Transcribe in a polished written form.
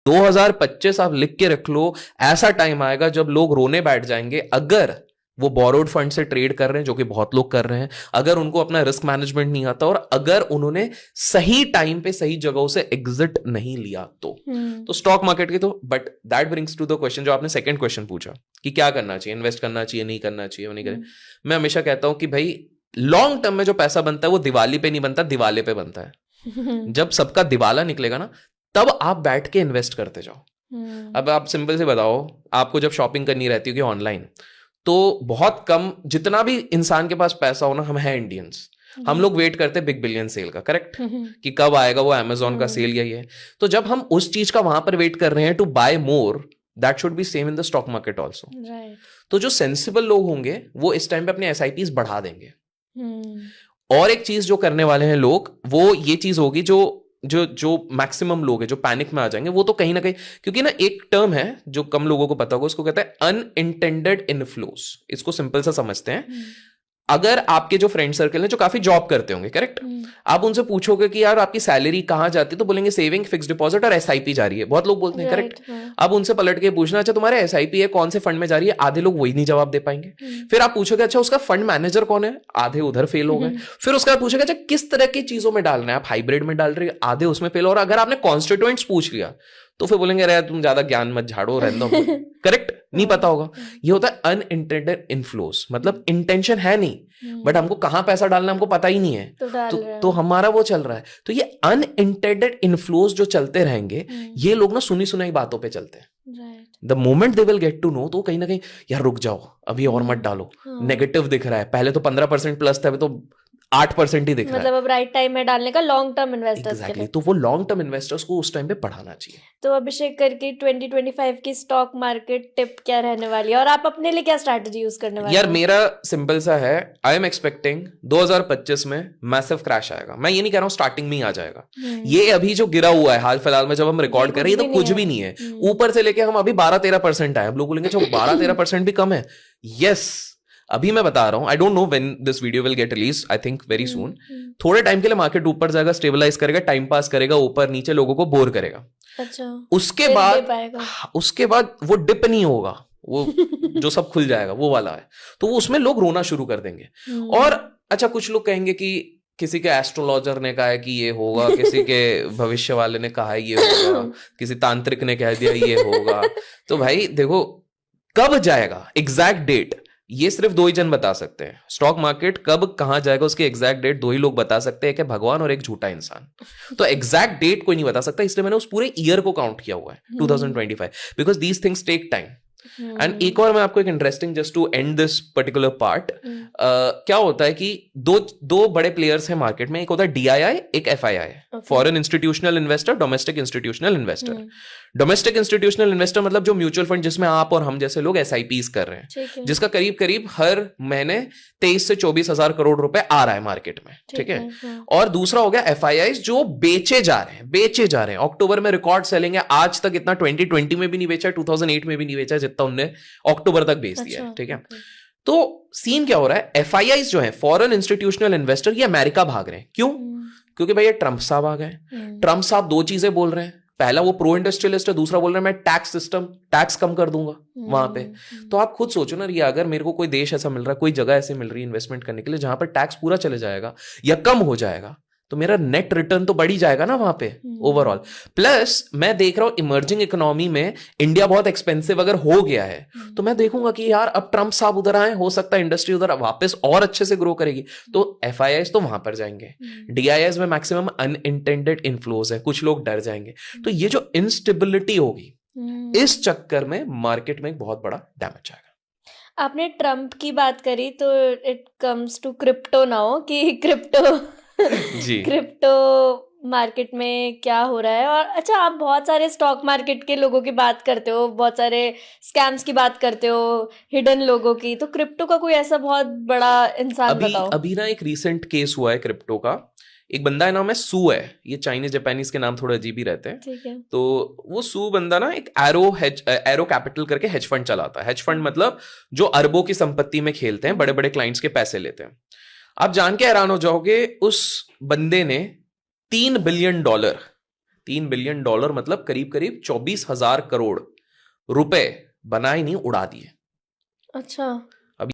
2025 आप लिख के रख लो, ऐसा टाइम आएगा जब लोग रोने बैठ जाएंगे अगर वो बोरोड फंड से ट्रेड कर रहे हैं, जो कि बहुत लोग कर रहे हैं, अगर उनको अपना रिस्क मैनेजमेंट नहीं आता और अगर उन्होंने सही टाइम पे सही जगहों से एग्जिट नहीं लिया तो स्टॉक मार्केट की तो, but that brings to the question जो आपने सेकंड क्वेश्चन पूछा कि क्या करना चाहिए, इन्वेस्ट करना चाहिए, नहीं करना चाहिए, वो नहीं करें। मैं हमेशा कहता हूं कि भाई लॉन्ग टर्म में जो पैसा बनता है वो दिवाली पे नहीं बनता, दिवाले पे बनता है। जब सबका दिवाला निकलेगा ना, तब आप बैठ के इन्वेस्ट करते जाओ। अब आप सिंपल से बताओ, आपको जब शॉपिंग करनी रहती होगी ऑनलाइन, तो बहुत कम, जितना भी इंसान के पास पैसा हो ना, हम हैं इंडियंस, हम लोग वेट करते हैं बिग बिलियन सेल का, करेक्ट, कि कब आएगा वो अमेजोन का सेल या ये। तो जब हम उस चीज का वहां पर वेट कर रहे हैं to buy more, that should be same in the stock market also. तो जो सेंसिबल लोग होंगे वो इस टाइम पे अपने SIPs बढ़ा देंगे। और एक चीज जो करने वाले हैं लोग, वो ये चीज होगी, जो जो जो मैक्सिमम लोग हैं जो पैनिक में आ जाएंगे, वो तो कहीं ना कहीं, क्योंकि ना एक टर्म है जो कम लोगों को पता होगा, उसको कहते हैं अनइंटेंडेड इनफ्लोस। इसको सिंपल सा समझते हैं। अगर आपके जो फ्रेंड सर्कल है जो काफी जॉब करते होंगे, करेक्ट, आप उनसे पूछोगे कि यार आपकी सैलरी कहां जाती है, तो बोलेंगे सेविंग, फिक्स डिपॉजिट और SIP जा रही है। बहुत लोग बोलते हैं, करेक्ट। अब उनसे पलट के पूछना, अच्छा तुम्हारे SIP है, कौन से फंड में जा रही है, आधे लोग वही नहीं जवाब दे पाएंगे। फिर आप पूछोगे अच्छा उसका फंड मैनेजर कौन है, आधे उधर फेल हो गए। फिर उसके बाद पूछोगे अच्छा किस तरह की चीजों में डालना है, आप हाइब्रिड में डाल रहे, आधे उसमें फेल। और अगर आपने कॉन्स्टिट्यूएंट्स पूछ लिया तो फिर बोलेंगे अरे तुम ज्यादा ज्ञान मत झाड़ो, रहने दो, करेक्ट, नहीं पता होगा। ये होता है अनइंटेंडेड इनफ्लोस, मतलब इंटेंशन है नहीं, बट हमको कहां पैसा डालना हमको पता ही नहीं है, तो हमारा वो चल रहा है। तो ये अनइंटेंडेड इनफ्लोस जो चलते रहेंगे, ये लोग ना सुनी सुनाई बातों पे चलते हैं। The moment they will get to know, तो कहीं ना कहीं यार रुक जाओ, अभी और मत डालो, नेगेटिव दिख रहा है, पहले तो 15% प्लस था, अभी तो 8% ही दिख रहा है, मतलब अब राइट टाइम में डालने का लॉन्ग टर्म इन्वेस्टर्स के लिए। तो वो लॉन्ग टर्म इन्वेस्टर्स को उस टाइम पे बढ़ाना चाहिए। तो अभिषेक करके 2025 की स्टॉक मार्केट टिप क्या रहने वाली है, और आप अपने लिए क्या स्ट्रैटेजी यूज करने वाले यार मेरा सिंपल सा है, आई एम एक्सपेक्टिंग 2025 में मैसिव क्रैश आएगा। मैं ये नहीं कह रहा हूँ स्टार्टिंग में ही आ जाएगा, ये अभी जो गिरा हुआ है हाल फिलहाल में जब हम रिकॉर्ड कर रहे हैं, ये तो कुछ भी नहीं है। ऊपर से लेके हम अभी 12-13% आए। अब लोग बोलेंगे 12-13% भी कम है। यस, अभी मैं बता रहा हूं, I don't know when this video will get release, I think very soon. थोड़े टाइम के लिए मार्केट ऊपर जाएगा, स्टेबलाइज करेगा, टाइम पास करेगा, ऊपर नीचे लोगों को बोर करेगा। अच्छा, उसके बाद वो डिप नहीं होगा, वो जो सब खुल जाएगा वो वाला है। तो उसमें लोग रोना शुरू कर देंगे। और अच्छा, कुछ लोग कहेंगे कि किसी के एस्ट्रोलॉजर ने कहा है कि ये होगा, किसी के भविष्य वाले ने कहा है ये होगा, किसी तांत्रिक ने कह दिया ये होगा। तो भाई देखो, कब जाएगा एग्जैक्ट डेट ये सिर्फ दो ही जन बता सकते हैं। स्टॉक मार्केट कब कहां जाएगा उसकी एग्जैक्ट डेट दो ही लोग बता सकते हैं, एक है भगवान और एक झूठा इंसान। तो एग्जैक्ट डेट कोई नहीं बता सकता, इसलिए मैंने उस पूरे ईयर को काउंट किया हुआ है 2025, because these things take time. And एक और मैं आपको एक interesting, just to end this particular part, क्या होता है कि दो बड़े प्लेयर्स हैं मार्केट में, एक होता है DII, एक FII, foreign institutional investor, domestic institutional investor. Domestic institutional investor मतलब जो म्यूचुअल फंड जिसमें आप और हम जैसे लोग SIPs कर रहे हैं, जिसका करीब करीब हर महीने 23 से 24 हजार करोड़ रुपए आ रहा है मार्केट में, ठीक है। और दूसरा हो गया FIIs जो बेचे जा रहे हैं। अक्टूबर में रिकॉर्ड सेलिंग है, आज तक इतना 2020 में भी नहीं बेचा, 2008 में भी नहीं बेचा जितना उनने अक्टूबर तक बेच दिया है, ठीक है। तो सीन क्या हो रहा है, FIIs जो है फॉरेन इंस्टीट्यूशनल इन्वेस्टर, ये अमेरिका भाग रहे हैं। क्यों? क्योंकि भाई ये ट्रंप साहब आ गए। ट्रंप साहब दो चीजें बोल रहे हैं, पहला वो प्रो इंडस्ट्रियलिस्ट है, दूसरा बोल रहे हैं मैं टैक्स कम कर दूंगा वहां पे। तो आप खुद सोचो ना, ये अगर मेरे को कोई देश ऐसा मिल रहा है, कोई जगह ऐसी मिल रही है इन्वेस्टमेंट करने के लिए जहां पर टैक्स पूरा चले जाएगा या कम हो जाएगा, तो मेरा नेट रिटर्न तो बढ़ ही जाएगा ना वहां पे ओवरऑल। प्लस मैं देख रहा हूं इमर्जिंग इकोनॉमी में इंडिया बहुत एक्सपेंसिव अगर हो गया है, तो मैं देखूंगा कि यार अब ट्रंप साहब उधर आए, हो सकता है इंडस्ट्री उधर वापस और अच्छे से ग्रो करेगी। तो FIIs तो वहां पर जाएंगे, DIIs में मैक्सिमम अनइंटेंडेड इनफ्लोज है, कुछ लोग डर जाएंगे। तो ये जो इंस्टेबिलिटी होगी, इस चक्कर में मार्केट में एक बहुत बड़ा डैमेज आएगा। आपने ट्रंप की बात करी तो it comes to crypto now, कि क्रिप्टो मार्केट में क्या हो रहा है। और अच्छा, आप बहुत सारे स्टॉक मार्केट के लोगों की बात करते हो, बहुत सारे स्कैम्स की बात करते हो, हिडन लोगों की, तो क्रिप्टो का कोई ऐसा बहुत बड़ा इंसान बताओ। अभी ना एक रीसेंट केस हुआ है क्रिप्टो का। एक बंदा है, नाम है सू है, ये चाइनीज जापानीज के नाम थोड़ा अजीब ही रहते हैं, ठीक है। तो वो सू बंदा ना एक एरो कैपिटल करके हेज फंड चलाता है। हेज फंड मतलब जो अरबों की संपत्ति में खेलते हैं, बड़े बड़े क्लाइंट्स के पैसे लेते हैं। आप जान के हैरान हो जाओगे, उस बंदे ने $3 बिलियन $3 बिलियन मतलब करीब करीब 24,000 करोड़ रुपए बनाए नहीं, उड़ा दिए। अच्छा।